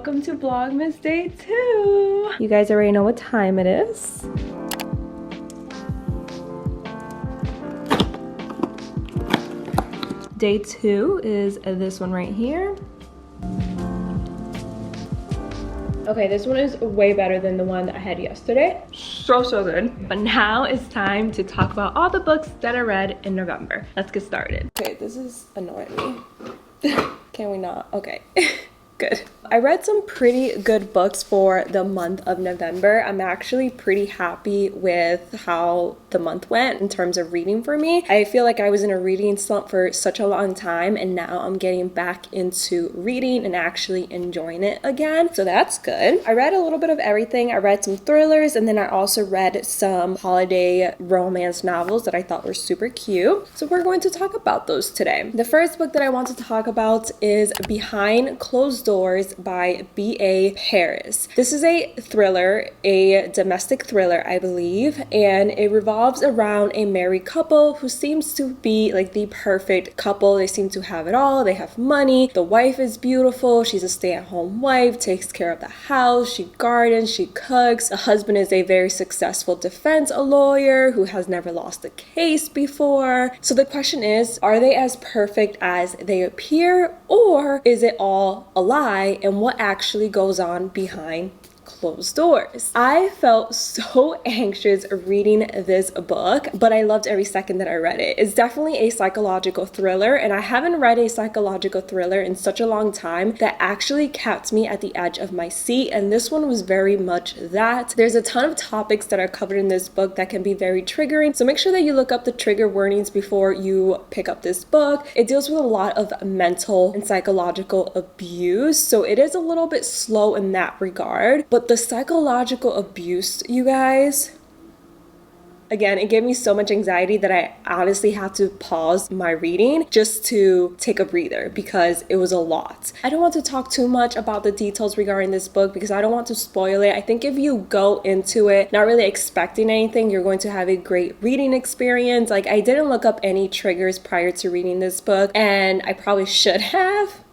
welcome to Vlogmas Day 2. You guys already know what time it is. Day 2 is this one right here. Okay, this one is way better than the one that I had yesterday. So good. But now it's time to talk about all the books that I read in November. Let's get started. Okay, this is annoying me. Can we not? Okay. Good. I read some pretty good books for the month of November. I'm actually pretty happy with how the month went in terms of reading for me. I feel like I was in a reading slump for such a long time, and now I'm getting back into reading and actually enjoying it again. So that's good. I read a little bit of everything. I read some thrillers, and then I also read some holiday romance novels that I thought were super cute. So we're going to talk about those today. The first book that I want to talk about is Behind Closed Doors by B.A. Paris. This is a thriller, a domestic thriller, I believe, and it revolves around a married couple who seems to be like the perfect couple. They seem to have it all. They have money. The wife is beautiful. She's a stay-at-home wife, takes care of the house. She gardens, she cooks. The husband is a very successful defense lawyer who has never lost a case before. So the question is, are they as perfect as they appear, or is it all a lie, and what actually goes on behind closed doors? I felt so anxious reading this book, but I loved every second that I read it. It's definitely a psychological thriller, and I haven't read a psychological thriller in such a long time that actually kept me at the edge of my seat, and this one was very much that. There's a ton of topics that are covered in this book that can be very triggering, so make sure that you look up the trigger warnings before you pick up this book. It deals with a lot of mental and psychological abuse, so it is a little bit slow in that regard, but the psychological abuse, you guys, again, it gave me so much anxiety that I honestly had to pause my reading just to take a breather because it was a lot. I don't want to talk too much about the details regarding this book because I don't want to spoil it. I think if you go into it not really expecting anything, you're going to have a great reading experience. Like, I didn't look up any triggers prior to reading this book, and I probably should have,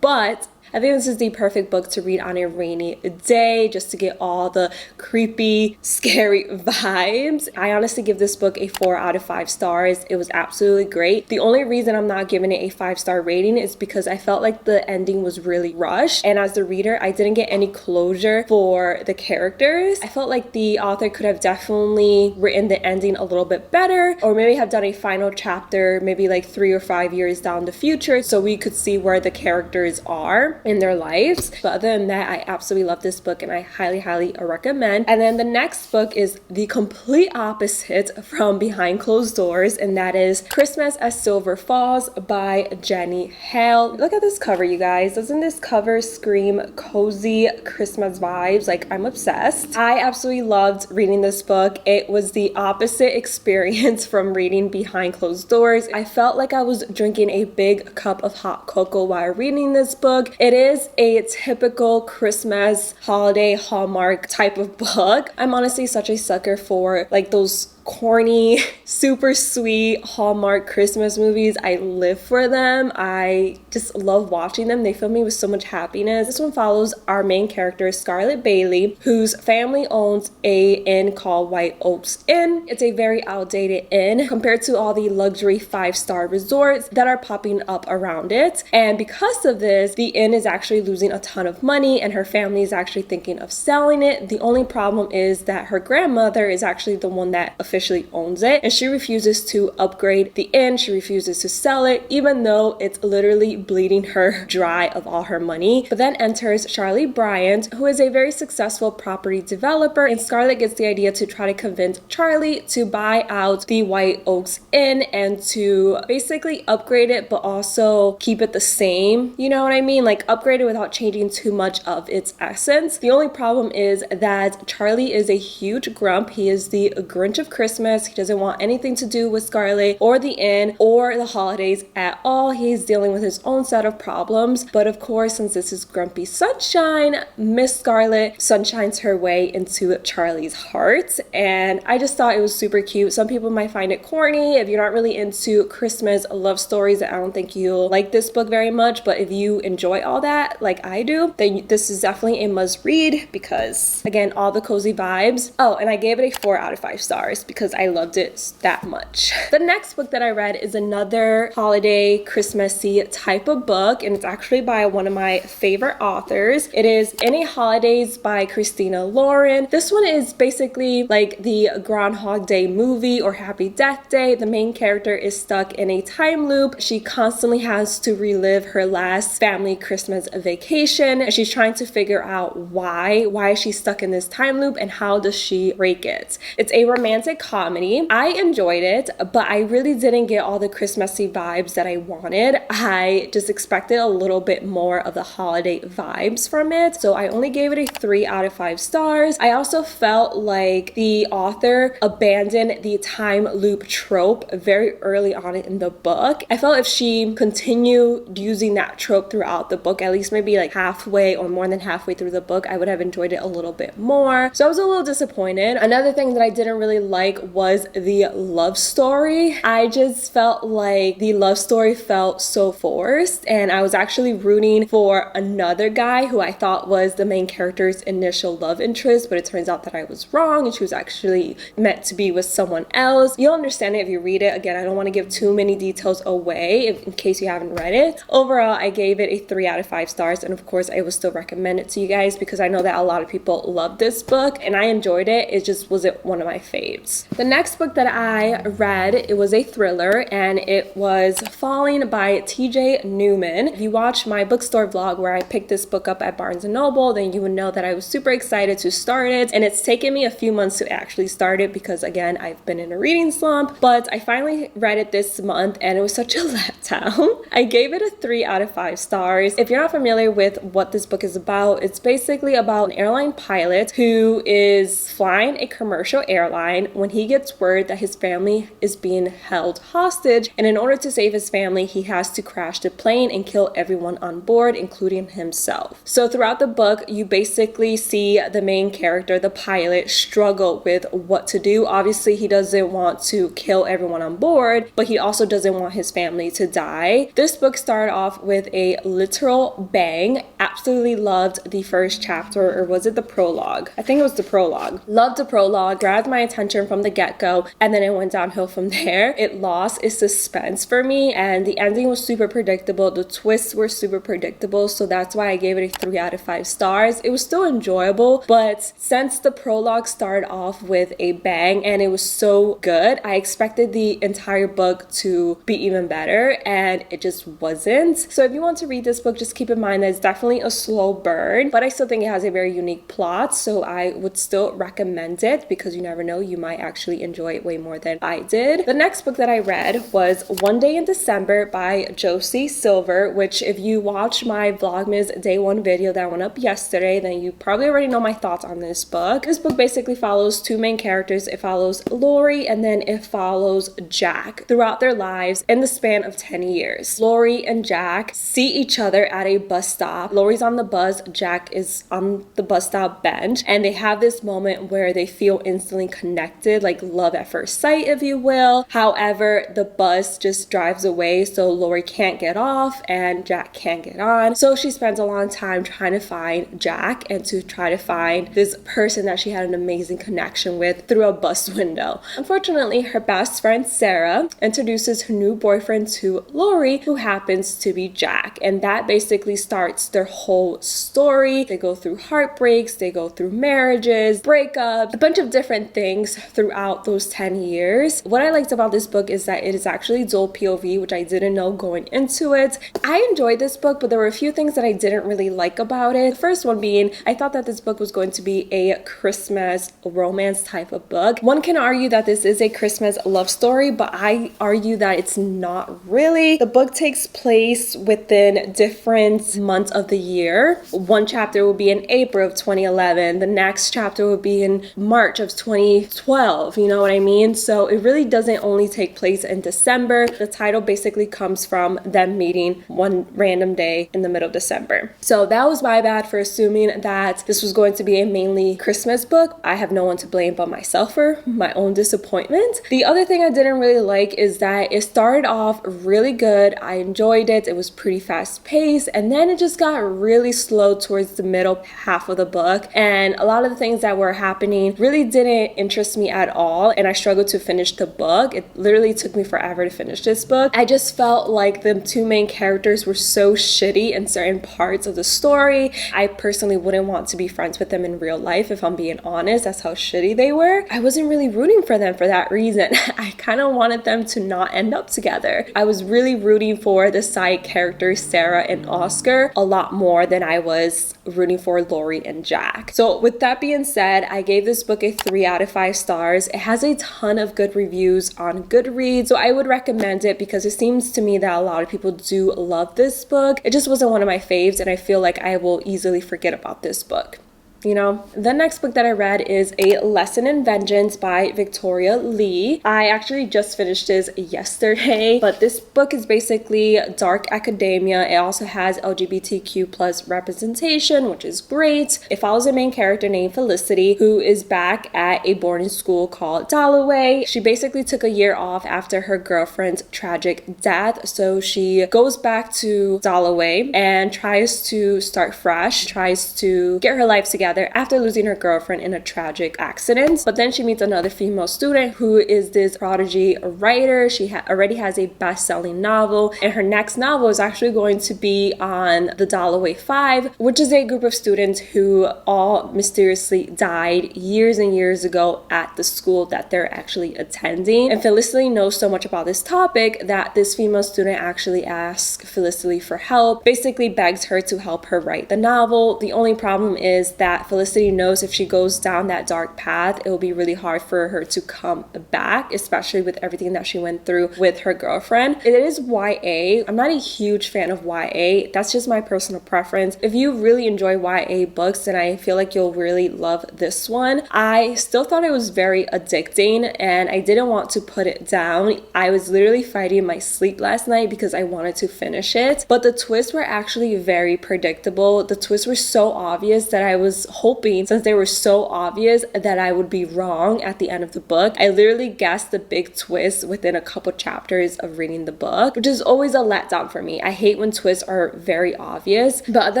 but I think this is the perfect book to read on a rainy day, just to get all the creepy, scary vibes. I honestly give this book a 4 out of 5 stars. It was absolutely great. The only reason I'm not giving it a 5-star rating is because I felt like the ending was really rushed, and as the reader, I didn't get any closure for the characters. I felt like the author could have definitely written the ending a little bit better, or maybe have done a final chapter, maybe like 3 or 5 years down the future, so we could see where the characters are in their lives. But other than that, I absolutely love this book and I highly recommend. And then the next book is the complete opposite from Behind Closed Doors, and that is Christmas as Silver Falls by Jenny Hale. Look at this cover, you guys. Doesn't this cover scream cozy Christmas vibes? Like, I'm obsessed. I absolutely loved reading this book. It was the opposite experience from reading Behind Closed Doors. I felt like I was drinking a big cup of hot cocoa while reading this book. It is a typical Christmas holiday Hallmark type of book. I'm honestly such a sucker for like those corny, super sweet Hallmark Christmas movies. I live for them. I just love watching them. They fill me with so much happiness. This one follows our main character, Scarlett Bailey, whose family owns a inn called White Oaks Inn. It's a very outdated inn compared to all the luxury 5-star resorts that are popping up around it. And because of this, the inn is actually losing a ton of money, and her family is actually thinking of selling it. The only problem is that her grandmother is actually the one that officially owns it, and she refuses to upgrade the inn. She refuses to sell it, even though it's literally bleeding her dry of all her money. But then enters Charlie Bryant, who is a very successful property developer, and Scarlett gets the idea to try to convince Charlie to buy out the White Oaks Inn and to basically upgrade it, but also keep it the same. You know what I mean? Like, upgrade it without changing too much of its essence. The only problem is that Charlie is a huge grump. He is the Grinch of Christmas. He doesn't want anything to do with Scarlett or the inn or the holidays at all. He's dealing with his own set of problems. But of course, since this is Grumpy Sunshine, Miss Scarlett sunshines her way into Charlie's heart. And I just thought it was super cute. Some people might find it corny. If you're not really into Christmas love stories, I don't think you'll like this book very much. But if you enjoy all all that like I do, then this is definitely a must read because, again, all the cozy vibes. Oh, and I gave it a 4 out of 5 stars because I loved it that much. The next book that I read is another holiday Christmassy type of book, and it's actually by one of my favorite authors. It is Any Holidays by Christina Lauren. This one is basically like the Groundhog Day movie or Happy Death Day. The main character is stuck in a time loop. She constantly has to relive her last family Christmas vacation, and she's trying to figure out why is she stuck in this time loop and how does she break it. It's a romantic comedy. I enjoyed it, but I really didn't get all the Christmassy vibes that I wanted. I just expected a little bit more of the holiday vibes from it, so I only gave it a 3 out of 5 stars. I also felt like the author abandoned the time loop trope very early on in the book. I felt if she continued using that trope throughout the book, at least maybe like halfway or more than halfway through the book, I would have enjoyed it a little bit more. So I was a little disappointed. Another thing that I didn't really like was the love story. I just felt like the love story felt so forced, and I was actually rooting for another guy who I thought was the main character's initial love interest, but it turns out that I was wrong and she was actually meant to be with someone else. You'll understand it if you read it. Again, I don't want to give too many details away in case you haven't read it. Overall, I gave it a 3 out of 5 stars, and of course I would still recommend it to you guys because I know that a lot of people love this book and I enjoyed it. It just wasn't one of my faves. The next book that I read, it was a thriller, and it was Falling by TJ Newman. If you watch my bookstore vlog where I picked this book up at Barnes & Noble, then you would know that I was super excited to start it, and it's taken me a few months to actually start it because, again, I've been in a reading slump, but I finally read it this month and it was such a letdown. I gave it a 3 out of 5 stars. If you're not familiar with what this book is about, it's basically about an airline pilot who is flying a commercial airline when he gets word that his family is being held hostage, and in order to save his family, he has to crash the plane and kill everyone on board, including himself. So throughout the book, you basically see the main character, the pilot, struggle with what to do. Obviously, he doesn't want to kill everyone on board, but he also doesn't want his family to die. This book started off with a literal bang. Absolutely loved the first chapter, or was it the prologue? I think it was the prologue. Loved the prologue, grabbed my attention from the get-go, and then it went downhill from there. It lost its suspense for me, and the ending was super predictable. The twists were super predictable, so that's why I gave it a 3 out of 5 stars. It was still enjoyable, but since the prologue started off with a bang and it was so good, I expected the entire book to be even better, and it just wasn't. So if you want to read this book, just keep in mind that it's definitely a slow burn, but I still think it has a very unique plot, so I would still recommend it because you never know, you might actually enjoy it way more than I did. The next book that I read was One Day in December by Josie Silver, which if you watch my Vlogmas day 1 video that went up yesterday, then you probably already know my thoughts on this book. This book basically follows 2 main characters. It follows Lori and then it follows Jack throughout their lives in the span of 10 years. Lori and Jack see each other at a bus stop. Lori's on the bus, Jack is on the bus stop bench, and they have this moment where they feel instantly connected, like love at first sight, if you will. However, the bus just drives away, so Lori can't get off and Jack can't get on. So she spends a long time trying to find Jack and to try to find this person that she had an amazing connection with through a bus window. Unfortunately, her best friend Sarah introduces her new boyfriend to Lori, who happens to be Jack, and that basically starts their whole story. They go through heartbreaks, they go through marriages, breakups, a bunch of different things throughout those 10 years. What I liked about this book is that it is actually dual POV, which I didn't know going into it. I enjoyed this book, but there were a few things that I didn't really like about it. The first one being, I thought that this book was going to be a Christmas romance type of book. One can argue that this is a Christmas love story, but I argue that it's not really. The book takes place within different months of the year. One chapter will be in April of 2011. The next chapter will be in March of 2012. You know what I mean? So it really doesn't only take place in December. The title basically comes from them meeting one random day in the middle of December. So that was my bad for assuming that this was going to be a mainly Christmas book. I have no one to blame but myself for my own disappointment. The other thing I didn't really like is that it started off really good. I enjoyed it. It was pretty fast paced. pace, and then it just got really slow towards the middle half of the book, and a lot of the things that were happening really didn't interest me at all, and I struggled to finish the book. It literally took me forever to finish this book. I just felt like the two main characters were so shitty in certain parts of the story. I personally wouldn't want to be friends with them in real life, if I'm being honest. That's how shitty they were. I wasn't really rooting for them for that reason. I kind of wanted them to not end up together. I was really rooting for the side characters, Sarah and Oscar, a lot more than I was rooting for Lori and Jack. So with that being said, I gave this book a 3 out of 5 stars. It has a ton of good reviews on Goodreads, so I would recommend it because it seems to me that a lot of people do love this book. It just wasn't one of my faves, and I feel like I will easily forget about this book. You know, the next book that I read is A Lesson in Vengeance by Victoria Lee. I actually just finished this yesterday, but this book is basically dark academia. It also has LGBTQ plus representation, which is great. It follows a main character named Felicity, who is back at a boarding school called Dalloway. She basically took a year off after her girlfriend's tragic death, so she goes back to Dalloway and tries to start fresh, tries to get her life together after losing her girlfriend in a tragic accident. But then she meets another female student who is this prodigy writer. She already has a best-selling novel, and her next novel is actually going to be on the Dalloway 5, which is a group of students who all mysteriously died years and years ago at the school that they're actually attending. And Felicity knows so much about this topic that this female student actually asks Felicity for help, basically begs her to help her write the novel. The only problem is that Felicity knows if she goes down that dark path, it will be really hard for her to come back, especially with everything that she went through with her girlfriend. It is YA. I'm not a huge fan of YA. That's just my personal preference. If you really enjoy YA books, then I feel like you'll really love this one. I still thought it was very addicting, and I didn't want to put it down. I was literally fighting my sleep last night because I wanted to finish it, but the twists were actually very predictable. The twists were so obvious that I was hoping, since they were so obvious, that I would be wrong at the end of the book. I literally guessed the big twist within a couple chapters of reading the book, which is always a letdown for me. I hate when twists are very obvious, but other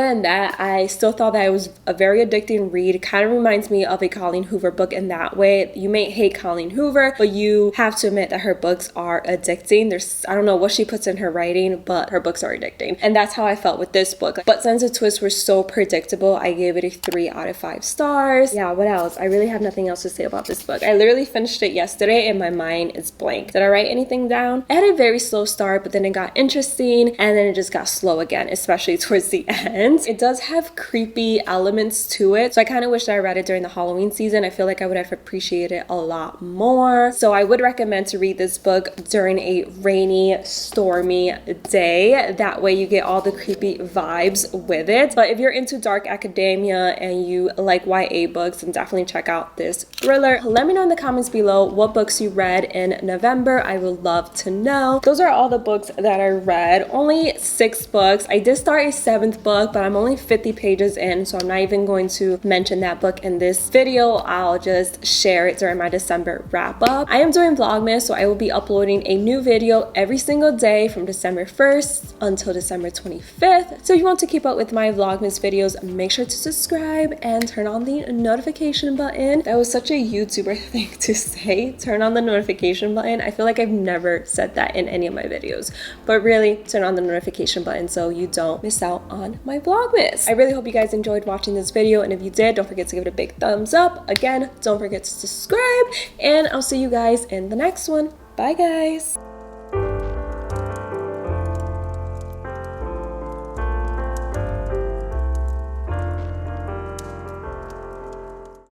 than that, I still thought that it was a very addicting read. It kind of reminds me of a Colleen Hoover book in that way. You may hate Colleen Hoover, but you have to admit that her books are addicting. I don't know what she puts in her writing, but her books are addicting, and that's how I felt with this book. But since the twists were so predictable, I gave it a 3 out of 5 stars. Yeah, what else? I really have nothing else to say about this book. I literally finished it yesterday and my mind is blank. Did I write anything down? It had a very slow start, but then it got interesting, and then it just got slow again, especially towards the end. It does have creepy elements to it, so I kind of wish that I read it during the Halloween season. I feel like I would have appreciated it a lot more. So I would recommend to read this book during a rainy, stormy day. That way you get all the creepy vibes with it. But if you're into dark academia and you like YA books, then definitely check out this thriller. Let me know in the comments below what books you read in November. I would love to know. Those are all the books that I read. Only 6 books. I did start a 7th book, but I'm only 50 pages in, so I'm not even going to mention that book in this video. I'll just share it during my December wrap up. I am doing Vlogmas, so I will be uploading a new video every single day from December 1st until December 25th. So if you want to keep up with my Vlogmas videos, make sure to subscribe and turn on the notification button. That was such a YouTuber thing to say, turn on the notification button. I feel like I've never said that in any of my videos, but really turn on the notification button so you don't miss out on my Vlogmas. I really hope you guys enjoyed watching this video, and if you did, don't forget to give it a big thumbs up. Again, don't forget to subscribe, and I'll see you guys in the next one. Bye guys.